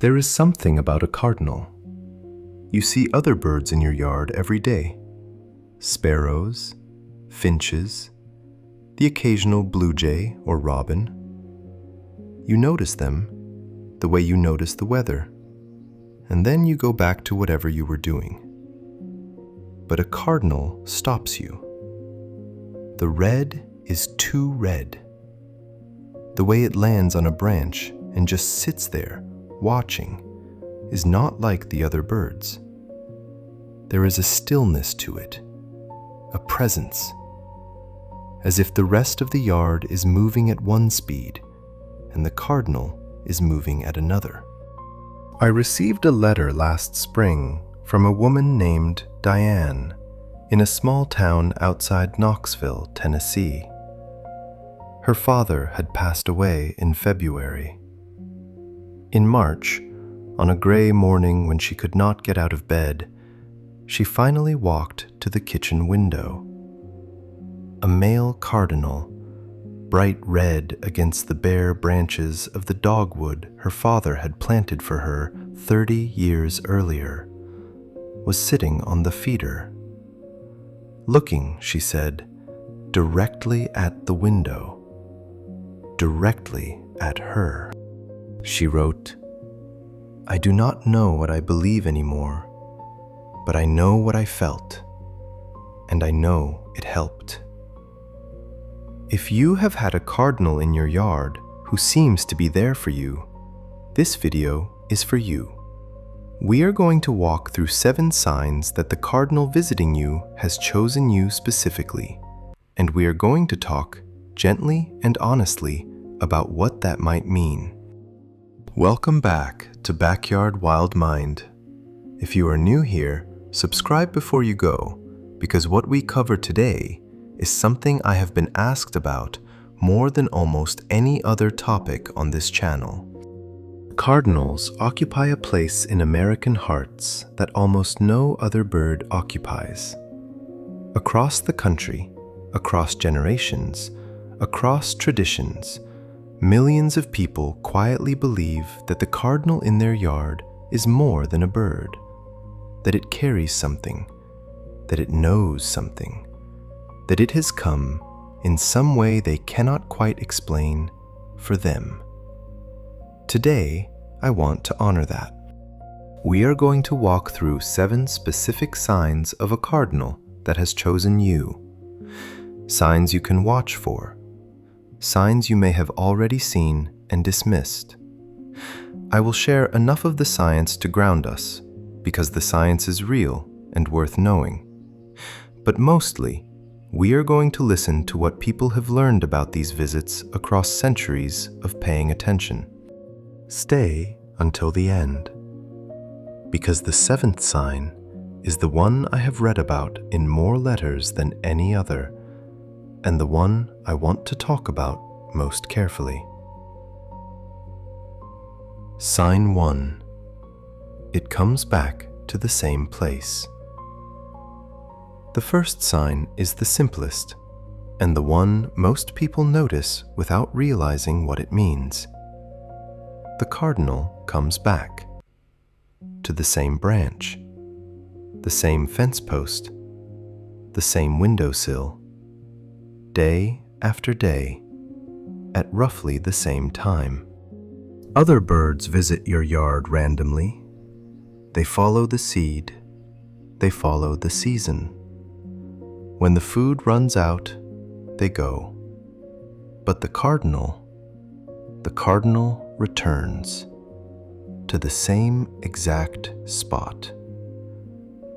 There is something about a cardinal. You see other birds in your yard every day. Sparrows, finches, the occasional blue jay or robin. You notice them the way you notice the weather, and then you go back to whatever you were doing. But a cardinal stops you. The red is too red. The way it lands on a branch and just sits there, watching, is not like the other birds. There is a stillness to it, a presence, as if the rest of the yard is moving at one speed and the cardinal is moving at another. I received a letter last spring from a woman named Diane in a small town outside Knoxville, Tennessee. Her father had passed away in February. In March, on a gray morning when she could not get out of bed, she finally walked to the kitchen window. A male cardinal, bright red against the bare branches of the dogwood her father had planted for her 30 years earlier, was sitting on the feeder. Looking, she said, directly at the window, directly at her. She wrote, "I do not know what I believe anymore, but I know what I felt, and I know it helped." If you have had a cardinal in your yard who seems to be there for you, this video is for you. We are going to walk through 7 signs that the cardinal visiting you has chosen you specifically, and we are going to talk gently and honestly about what that might mean. Welcome back to Backyard Wild Mind. If you are new here, subscribe before you go, because what we cover today is something I have been asked about more than almost any other topic on this channel. Cardinals occupy a place in American hearts that almost no other bird occupies. Across the country, across generations, across traditions, millions of people quietly believe that the cardinal in their yard is more than a bird, that it carries something, that it knows something, that it has come in some way they cannot quite explain for them. Today, I want to honor that. We are going to walk through 7 specific signs of a cardinal that has chosen you. Signs you can watch for. Signs you may have already seen and dismissed. I will share enough of the science to ground us, because the science is real and worth knowing. But mostly, we are going to listen to what people have learned about these visits across centuries of paying attention. Stay until the end, because the 7th sign is the one I have read about in more letters than any other, and the one I want to talk about most carefully. Sign 1. It comes back to the same place. The first sign is the simplest, and the one most people notice without realizing what it means. The cardinal comes back to the same branch, the same fence post, the same windowsill, day after day, at roughly the same time. Other birds visit your yard randomly. They follow the seed. They follow the season. When the food runs out, they go. But the cardinal returns to the same exact spot,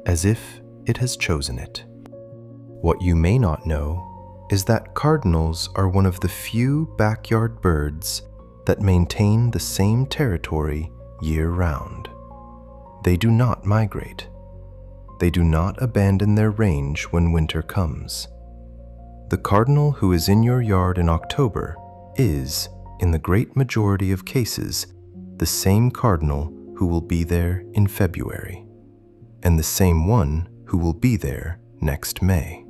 as if it has chosen it. What you may not know is that cardinals are one of the few backyard birds that maintain the same territory year-round. They do not migrate. They do not abandon their range when winter comes. The cardinal who is in your yard in October is, in the great majority of cases, the same cardinal who will be there in February, and the same one who will be there next May.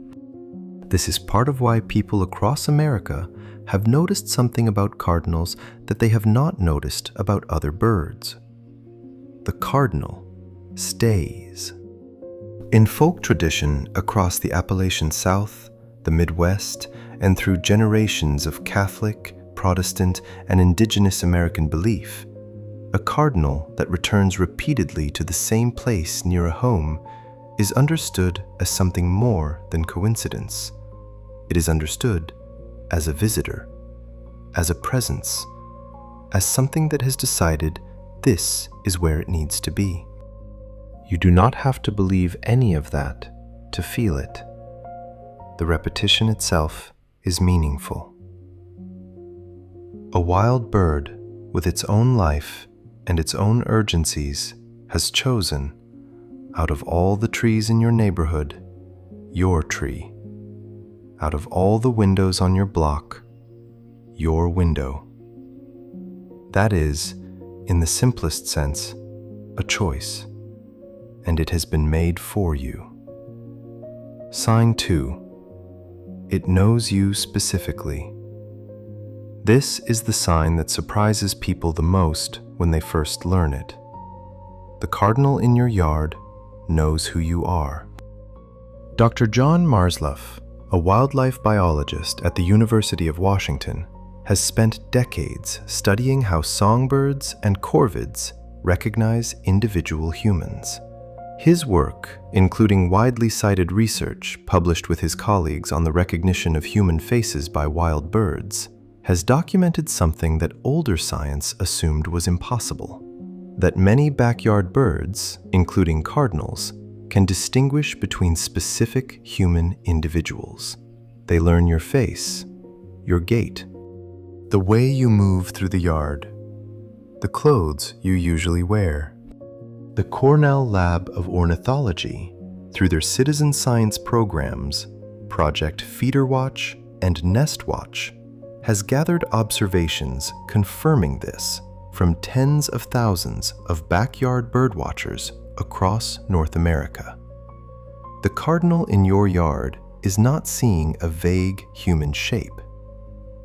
This is part of why people across America have noticed something about cardinals that they have not noticed about other birds. cardinal stays. In folk tradition across the Appalachian South, the Midwest, and through generations of Catholic, Protestant, and Indigenous American belief, a cardinal that returns repeatedly to the same place near a home is understood as something more than coincidence. It is understood as a visitor, as a presence, as something that has decided this is where it needs to be. You do not have to believe any of that to feel it. The repetition itself is meaningful. A wild bird with its own life and its own urgencies has chosen, out of all the trees in your neighborhood, your tree. Out of all the windows on your block, your window. That is, in the simplest sense, a choice, and it has been made for you. Sign 2. It knows you specifically. This is the sign that surprises people the most when they first learn it. The cardinal in your yard knows who you are. Dr. John Marsluff, a wildlife biologist at the University of Washington, has spent decades studying how songbirds and corvids recognize individual humans. His work, including widely cited research published with his colleagues on the recognition of human faces by wild birds, has documented something that older science assumed was impossible: that many backyard birds, including cardinals, can distinguish between specific human individuals. They learn your face, your gait, the way you move through the yard, the clothes you usually wear. The Cornell Lab of Ornithology, through their citizen science programs, Project Feeder Watch and Nest Watch, has gathered observations confirming this from tens of thousands of backyard birdwatchers across North America. The cardinal in your yard is not seeing a vague human shape.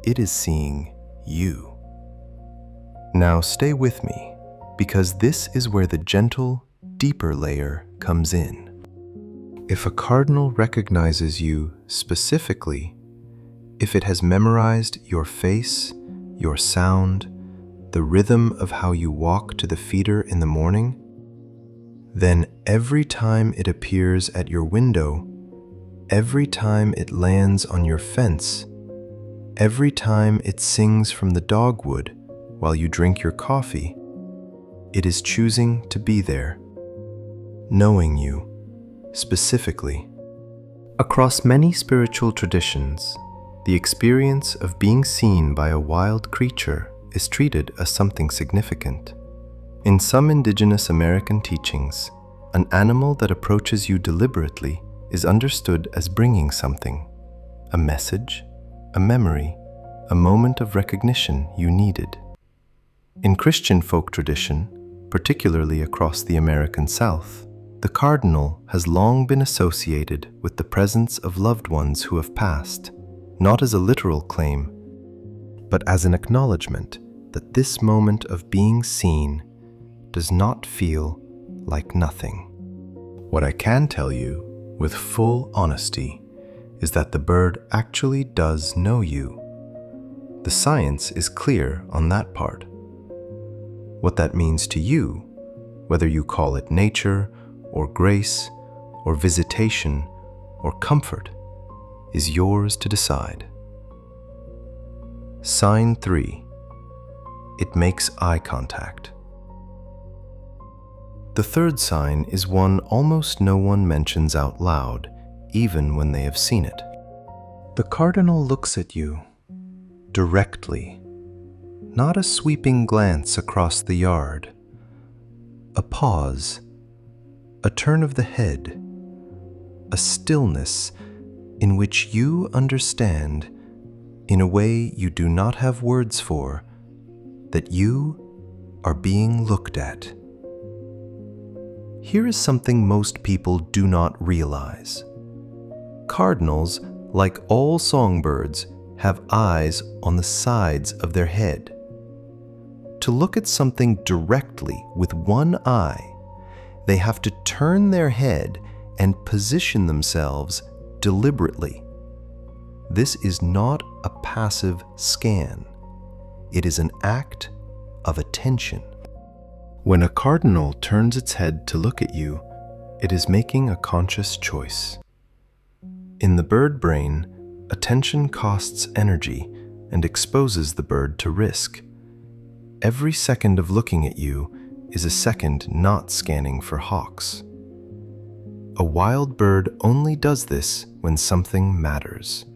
It is seeing you. Now stay with me, because this is where the gentle, deeper layer comes in. If a cardinal recognizes you specifically, if it has memorized your face, your sound, the rhythm of how you walk to the feeder in the morning, then every time it appears at your window, every time it lands on your fence, every time it sings from the dogwood while you drink your coffee, it is choosing to be there, knowing you specifically. Across many spiritual traditions, the experience of being seen by a wild creature is treated as something significant. In some indigenous American teachings, an animal that approaches you deliberately is understood as bringing something: a message, a memory, a moment of recognition you needed. In Christian folk tradition, particularly across the American South, the cardinal has long been associated with the presence of loved ones who have passed, not as a literal claim, but as an acknowledgement that this moment of being seen does not feel like nothing. What I can tell you with full honesty is that the bird actually does know you. The science is clear on that part. What that means to you, whether you call it nature or grace or visitation or comfort, is yours to decide. Sign 3. It makes eye contact. The third sign is one almost no one mentions out loud, even when they have seen it. The cardinal looks at you directly, not a sweeping glance across the yard, a pause, a turn of the head, a stillness in which you understand, in a way you do not have words for, that you are being looked at. Here is something most people do not realize. Cardinals, like all songbirds, have eyes on the sides of their head. To look at something directly with one eye They have to turn their head and position themselves deliberately. This is not a passive scan. It is an act of attention. When a cardinal turns its head to look at you, it is making a conscious choice. In the bird brain, attention costs energy and exposes the bird to risk. Every second of looking at you is a second not scanning for hawks. A wild bird only does this when something matters.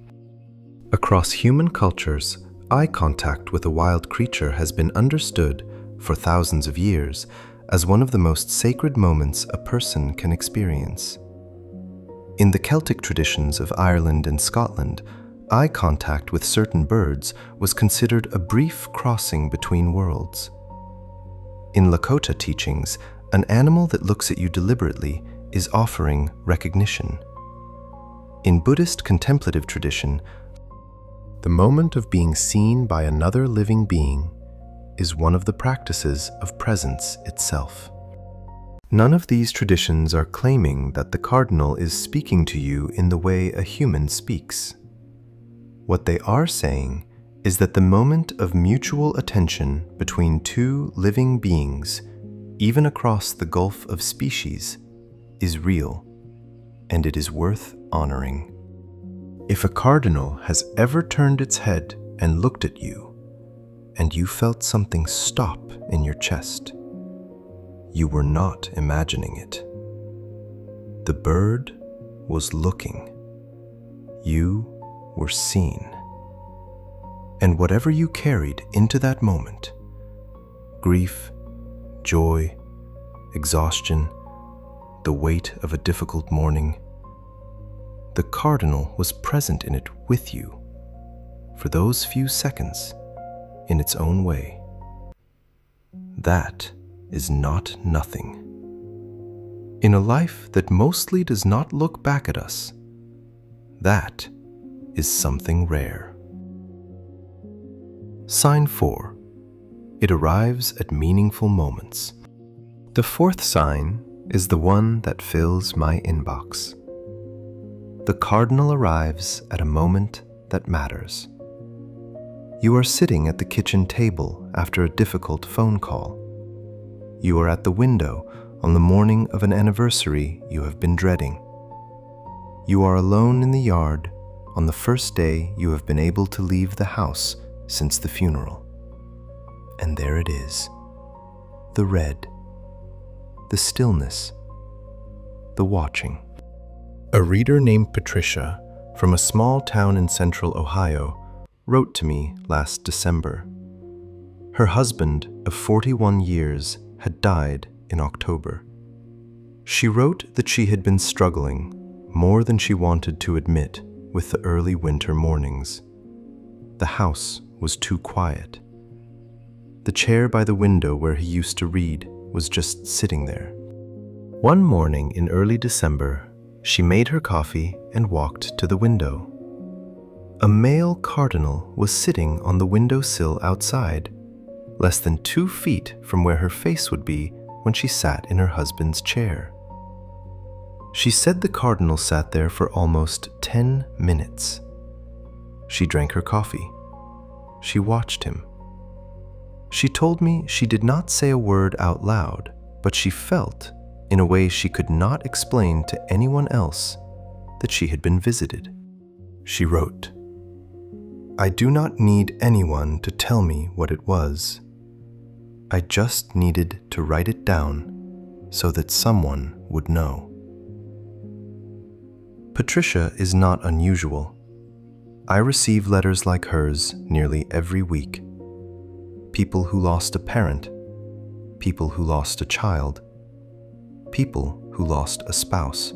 Across human cultures, eye contact with a wild creature has been understood for thousands of years as one of the most sacred moments a person can experience. In the Celtic traditions of Ireland and Scotland, eye contact with certain birds was considered a brief crossing between worlds. In Lakota teachings, an animal that looks at you deliberately is offering recognition. In Buddhist contemplative tradition, the moment of being seen by another living being is one of the practices of presence itself. None of these traditions are claiming that the cardinal is speaking to you in the way a human speaks. What they are saying is that the moment of mutual attention between two living beings, even across the gulf of species, is real, and it is worth honoring. If a cardinal has ever turned its head and looked at you, and you felt something stop in your chest, you were not imagining it. The bird was looking. You were seen. And whatever you carried into that moment, grief, joy, exhaustion, the weight of a difficult morning, the cardinal was present in it with you for those few seconds in its own way. That is not nothing. In a life that mostly does not look back at us, that is something rare. Sign 4. It arrives at meaningful moments. The fourth sign is the one that fills my inbox. The cardinal arrives at a moment that matters. You are sitting at the kitchen table after a difficult phone call. You are at the window on the morning of an anniversary you have been dreading. You are alone in the yard on the first day you have been able to leave the house since the funeral. And there it is, the red, the stillness, the watching. A reader named Patricia from a small town in central Ohio wrote to me last December. Her husband of 41 years had died in October. She wrote that she had been struggling more than she wanted to admit with the early winter mornings. The house was too quiet. The chair by the window where he used to read was just sitting there. One morning in early December, she made her coffee and walked to the window. A male cardinal was sitting on the windowsill outside, less than 2 feet from where her face would be when she sat in her husband's chair. She said the cardinal sat there for almost 10 minutes. She drank her coffee. She watched him. She told me she did not say a word out loud, but she felt, in a way she could not explain to anyone else, that she had been visited. She wrote, "I do not need anyone to tell me what it was. I just needed to write it down so that someone would know." Patricia is not unusual. I receive letters like hers nearly every week. People who lost a parent, people who lost a child, people who lost a spouse,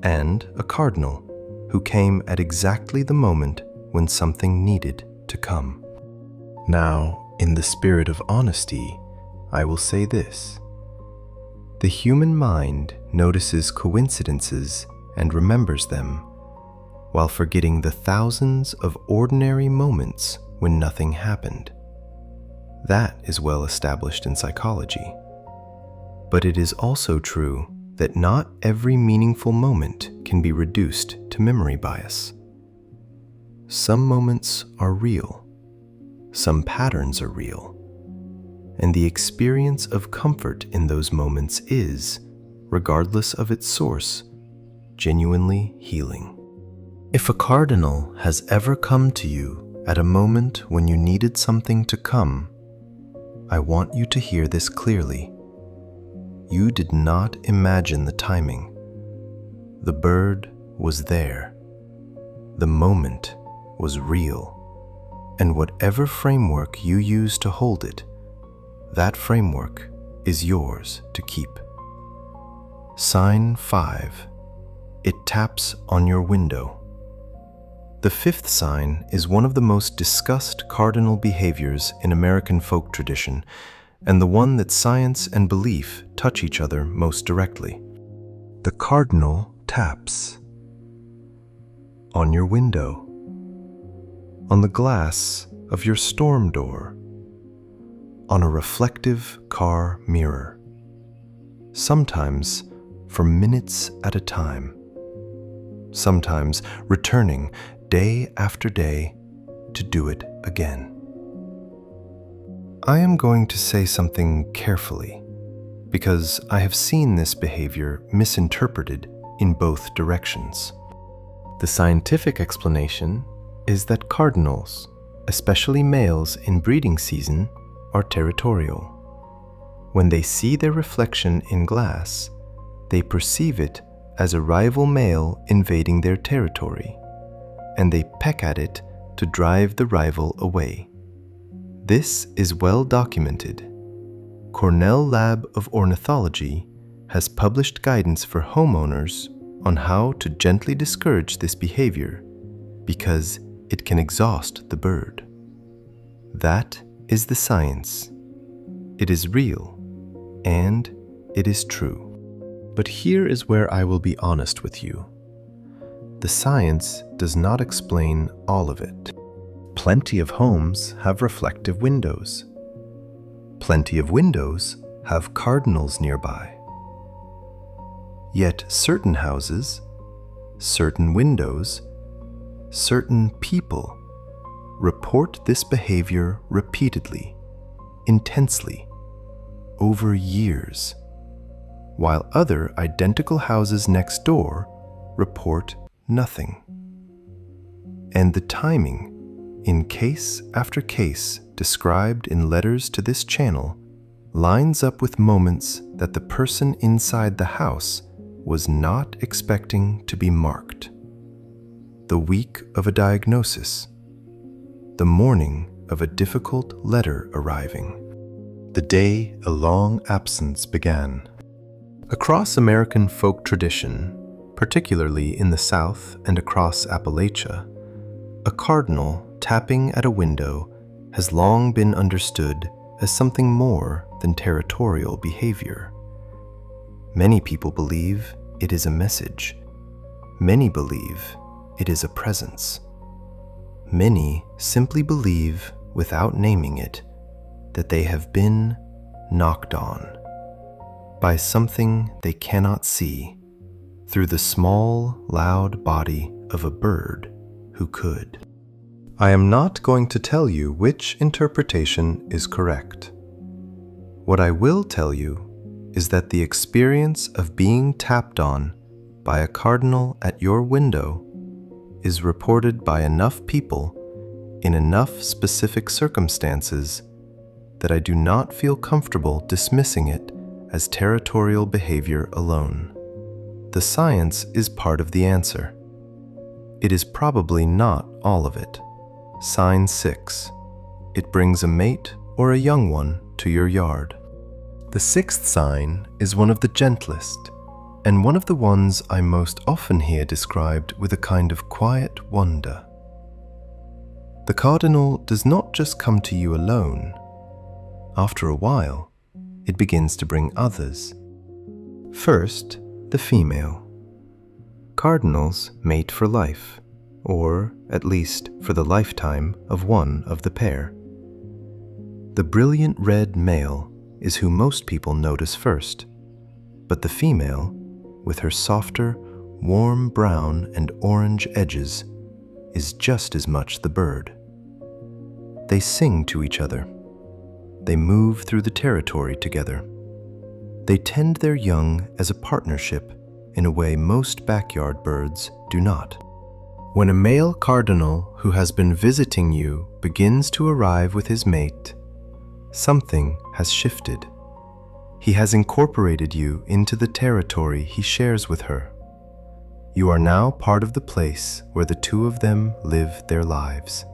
and a cardinal who came at exactly the moment when something needed to come. Now, in the spirit of honesty, I will say this. The human mind notices coincidences and remembers them, while forgetting the thousands of ordinary moments when nothing happened. That is well established in psychology. But it is also true that not every meaningful moment can be reduced to memory bias. Some moments are real, some patterns are real, and the experience of comfort in those moments is, regardless of its source, genuinely healing. If a cardinal has ever come to you at a moment when you needed something to come, I want you to hear this clearly. You did not imagine the timing. The bird was there. The moment was real. And whatever framework you use to hold it, that framework is yours to keep. Sign 5. It taps on your window. The 5th sign is one of the most discussed cardinal behaviors in American folk tradition, and the one that science and belief touch each other most directly. The cardinal taps on your window, on the glass of your storm door, on a reflective car mirror, sometimes for minutes at a time, sometimes returning day after day to do it again. I am going to say something carefully, because I have seen this behavior misinterpreted in both directions. The scientific explanation is that cardinals, especially males in breeding season, are territorial. When they see their reflection in glass, they perceive it as a rival male invading their territory, and they peck at it to drive the rival away. This is well documented. Cornell Lab of Ornithology has published guidance for homeowners on how to gently discourage this behavior because it can exhaust the bird. That is the science. It is real, and it is true. But here is where I will be honest with you. The science does not explain all of it. Plenty of homes have reflective windows. Plenty of windows have cardinals nearby. Yet certain houses, certain windows, certain people report this behavior repeatedly, intensely, over years, while other identical houses next door report nothing. And the timing, in case after case described in letters to this channel, lines up with moments that the person inside the house was not expecting to be marked. The week of a diagnosis, the morning of a difficult letter arriving, the day a long absence began. Across American folk tradition, particularly in the South and across Appalachia, a cardinal tapping at a window has long been understood as something more than territorial behavior. Many people believe it is a message. Many believe it is a presence. Many simply believe, without naming it, that they have been knocked on by something they cannot see through the small, loud body of a bird who could. I am not going to tell you which interpretation is correct. What I will tell you is that the experience of being tapped on by a cardinal at your window is reported by enough people in enough specific circumstances that I do not feel comfortable dismissing it as territorial behavior alone. The science is part of the answer. It is probably not all of it. Sign 6. It brings a mate or a young one to your yard. The 6th sign is one of the gentlest, and one of the ones I most often hear described with a kind of quiet wonder. The cardinal does not just come to you alone. After a while, it begins to bring others. First, the female. Cardinals mate for life, or at least for the lifetime of one of the pair. The brilliant red male is who most people notice first, but the female, with her softer, warm brown and orange edges, is just as much the bird. They sing to each other. They move through the territory together. They tend their young as a partnership in a way most backyard birds do not. When a male cardinal who has been visiting you begins to arrive with his mate, something has shifted. He has incorporated you into the territory he shares with her. You are now part of the place where the two of them live their lives.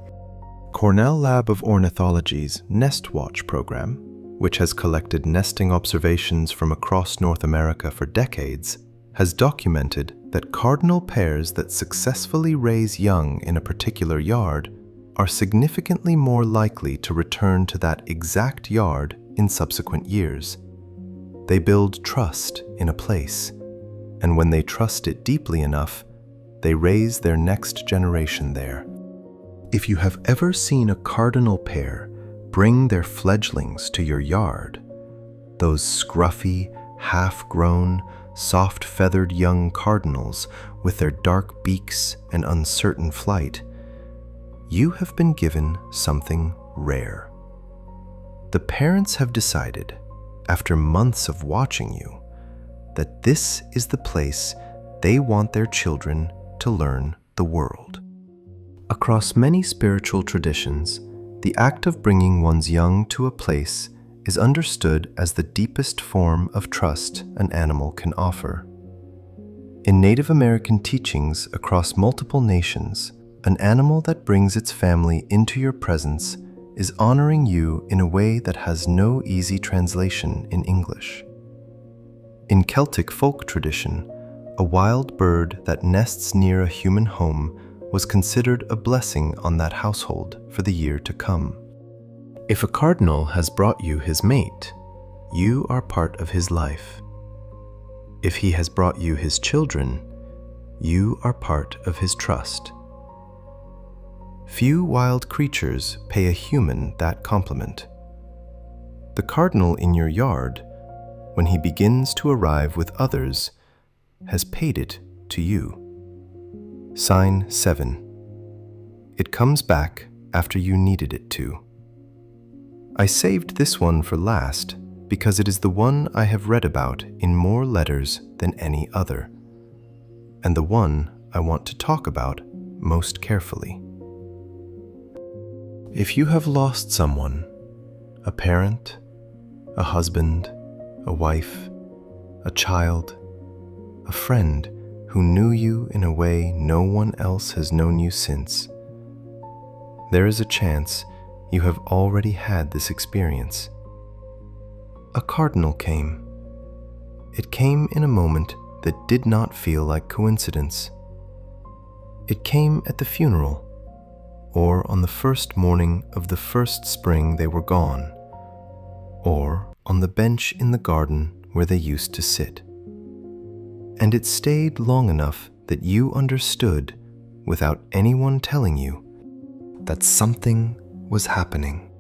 Cornell Lab of Ornithology's Nest Watch program, which has collected nesting observations from across North America for decades, has documented that cardinal pairs that successfully raise young in a particular yard are significantly more likely to return to that exact yard in subsequent years. They build trust in a place, and when they trust it deeply enough, they raise their next generation there. If you have ever seen a cardinal pair bring their fledglings to your yard, those scruffy, half-grown, soft-feathered young cardinals with their dark beaks and uncertain flight, you have been given something rare. The parents have decided, after months of watching you, that this is the place they want their children to learn the world. Across many spiritual traditions, the act of bringing one's young to a place is understood as the deepest form of trust an animal can offer. In Native American teachings across multiple nations, an animal that brings its family into your presence is honoring you in a way that has no easy translation in English. In Celtic folk tradition, a wild bird that nests near a human home was considered a blessing on that household for the year to come. If a cardinal has brought you his mate, you are part of his life. If he has brought you his children, you are part of his trust. Few wild creatures pay a human that compliment. The cardinal in your yard, when he begins to arrive with others, has paid it to you. Sign 7. It comes back after you needed it to. I saved this one for last because it is the one I have read about in more letters than any other, and the one I want to talk about most carefully. If you have lost someone, a parent, a husband, a wife, a child, a friend who knew you in a way no one else has known you since, there is a chance you have already had this experience. A cardinal came. It came in a moment that did not feel like coincidence. It came at the funeral, or on the first morning of the first spring they were gone, or on the bench in the garden where they used to sit. And it stayed long enough that you understood, without anyone telling you, that something was happening.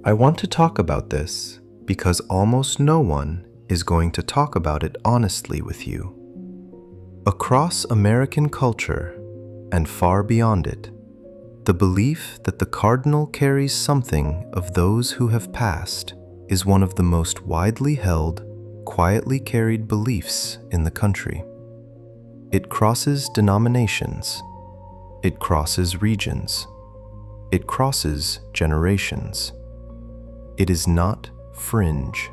I want to talk about this because almost no one is going to talk about it honestly with you. Across American culture, and far beyond it, the belief that the cardinal carries something of those who have passed is one of the most widely held, quietly carried beliefs in the country. It crosses denominations. It crosses regions. It crosses generations. It is not fringe.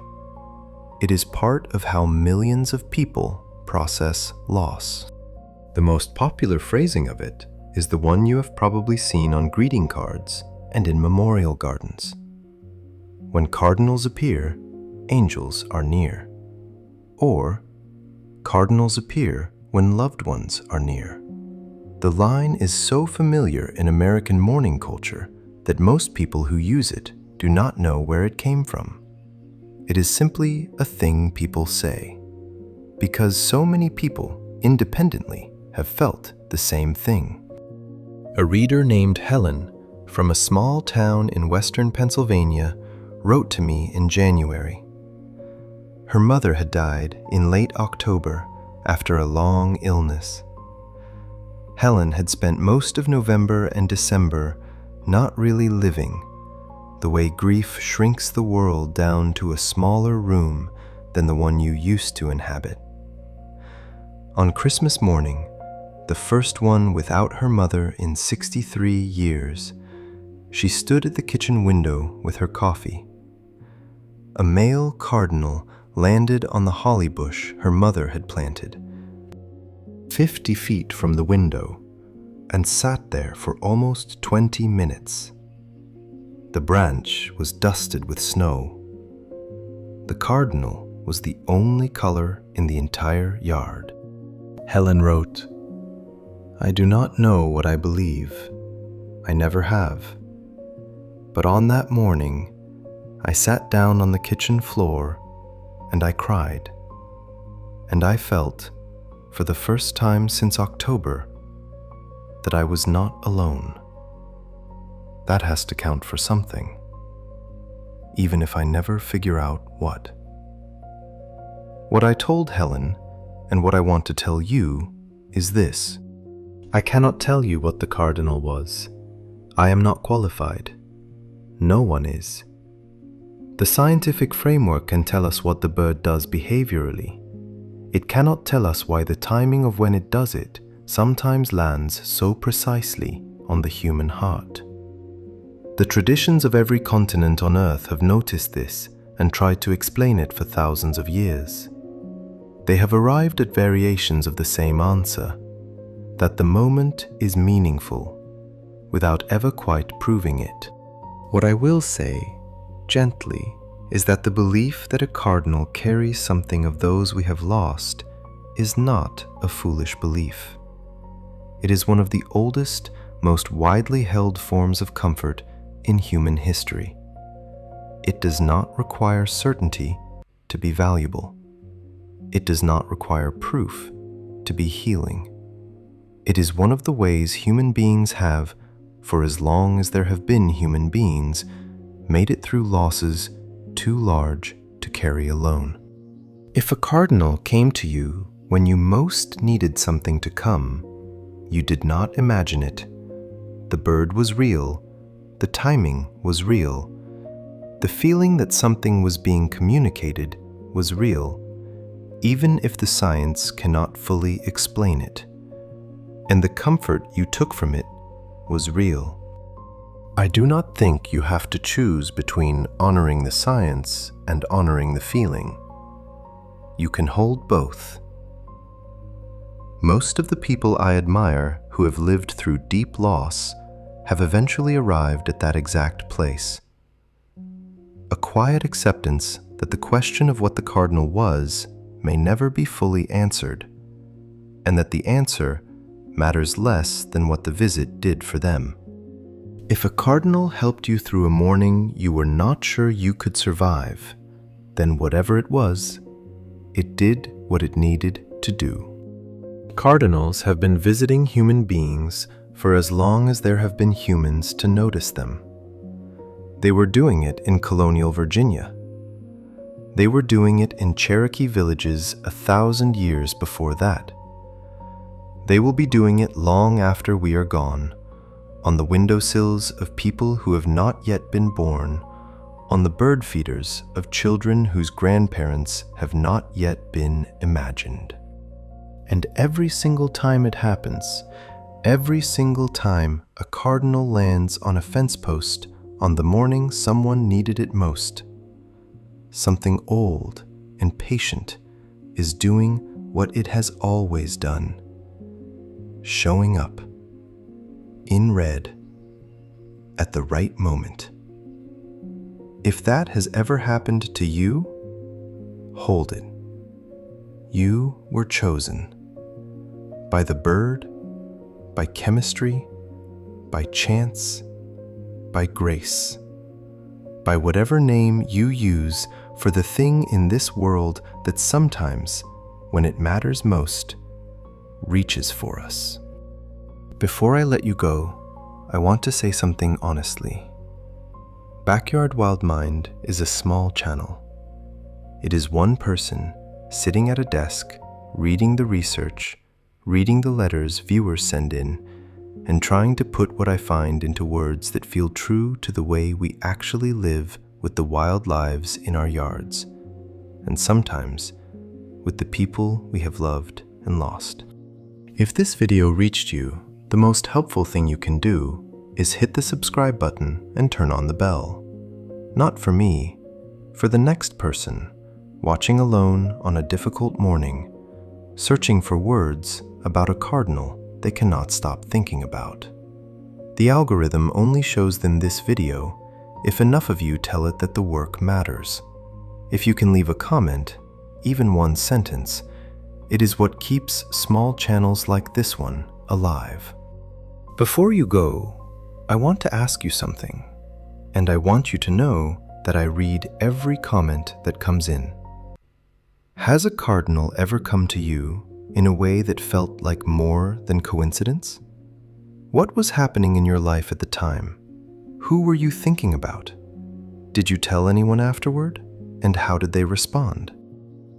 It is part of how millions of people process loss. The most popular phrasing of it is the one you have probably seen on greeting cards and in memorial gardens. When cardinals appear, angels are near. Or, cardinals appear when loved ones are near. The line is so familiar in American mourning culture that most people who use it do not know where it came from. It is simply a thing people say, because so many people independently have felt the same thing. A reader named Helen from a small town in western Pennsylvania wrote to me in January. Her mother had died in late October after a long illness. Helen had spent most of November and December not really living, the way grief shrinks the world down to a smaller room than the one you used to inhabit. On Christmas morning, the first one without her mother in 63 years, she stood at the kitchen window with her coffee. A male cardinal landed on the holly bush her mother had planted, 50 feet from the window, and sat there for almost 20 minutes. The branch was dusted with snow. The cardinal was the only color in the entire yard. Helen wrote, "I do not know what I believe. I never have. But on that morning, I sat down on the kitchen floor and I cried. And I felt, for the first time since October, that I was not alone. That has to count for something, even if I never figure out what." What I told Helen, and what I want to tell you, is this. I cannot tell you what the cardinal was. I am not qualified. No one is. The scientific framework can tell us what the bird does behaviorally. It cannot tell us why the timing of when it does it sometimes lands so precisely on the human heart. The traditions of every continent on Earth have noticed this and tried to explain it for thousands of years. They have arrived at variations of the same answer, that the moment is meaningful, without ever quite proving it. What I will say, gently, is that the belief that a cardinal carries something of those we have lost is not a foolish belief. It is one of the oldest, most widely held forms of comfort in human history. It does not require certainty to be valuable. It does not require proof to be healing. It is one of the ways human beings have, for as long as there have been human beings, made it through losses too large to carry alone. If a cardinal came to you when you most needed something to come, you did not imagine it. The bird was real. The timing was real. The feeling that something was being communicated was real, even if the science cannot fully explain it. And the comfort you took from it was real. I do not think you have to choose between honoring the science and honoring the feeling. You can hold both. Most of the people I admire who have lived through deep loss have eventually arrived at that exact place. A quiet acceptance that the question of what the cardinal was may never be fully answered, and that the answer matters less than what the visit did for them. If a cardinal helped you through a morning you were not sure you could survive, then whatever it was, it did what it needed to do. Cardinals have been visiting human beings for as long as there have been humans to notice them. They were doing it in colonial Virginia. They were doing it in Cherokee villages 1,000 years before that. They will be doing it long after we are gone, on the windowsills of people who have not yet been born, on the bird feeders of children whose grandparents have not yet been imagined. And every single time it happens, every single time a cardinal lands on a fence post on the morning someone needed it most, something old and patient is doing what it has always done, showing up in red at the right moment. If that has ever happened to you, hold it. You were chosen by the bird, by chemistry, by chance, by grace, by whatever name you use for the thing in this world that sometimes, when it matters most, reaches for us. Before I let you go, I want to say something honestly. Backyard Wild Mind is a small channel. It is one person sitting at a desk, reading the research, reading the letters viewers send in, and trying to put what I find into words that feel true to the way we actually live with the wild lives in our yards, and sometimes with the people we have loved and lost. If this video reached you, the most helpful thing you can do is hit the subscribe button and turn on the bell. Not for me, for the next person, watching alone on a difficult morning, searching for words about a cardinal they cannot stop thinking about. The algorithm only shows them this video if enough of you tell it that the work matters. If you can leave a comment, even one sentence, it is what keeps small channels like this one alive. Before you go, I want to ask you something, and I want you to know that I read every comment that comes in. Has a cardinal ever come to you in a way that felt like more than coincidence? What was happening in your life at the time? Who were you thinking about? Did you tell anyone afterward? And how did they respond?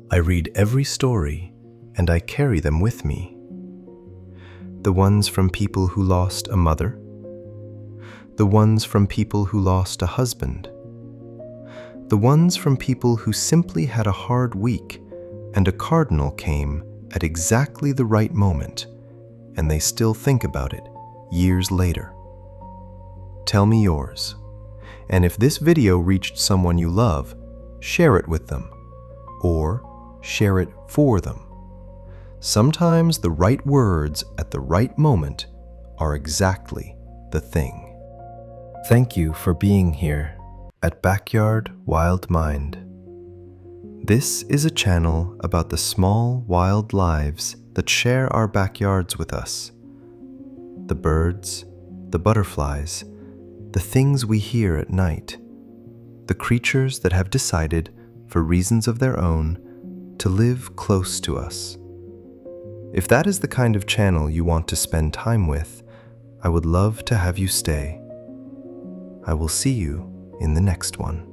I read every story, and I carry them with me. The ones from people who lost a mother, the ones from people who lost a husband, the ones from people who simply had a hard week and a cardinal came at exactly the right moment, and they still think about it years later. Tell me yours, and if this video reached someone you love, share it with them, or share it for them. Sometimes the right words at the right moment are exactly the thing. Thank you for being here at Backyard Wild Mind. This is a channel about the small, wild lives that share our backyards with us. The birds, the butterflies, the things we hear at night, the creatures that have decided, for reasons of their own, to live close to us. If that is the kind of channel you want to spend time with, I would love to have you stay. I will see you in the next one.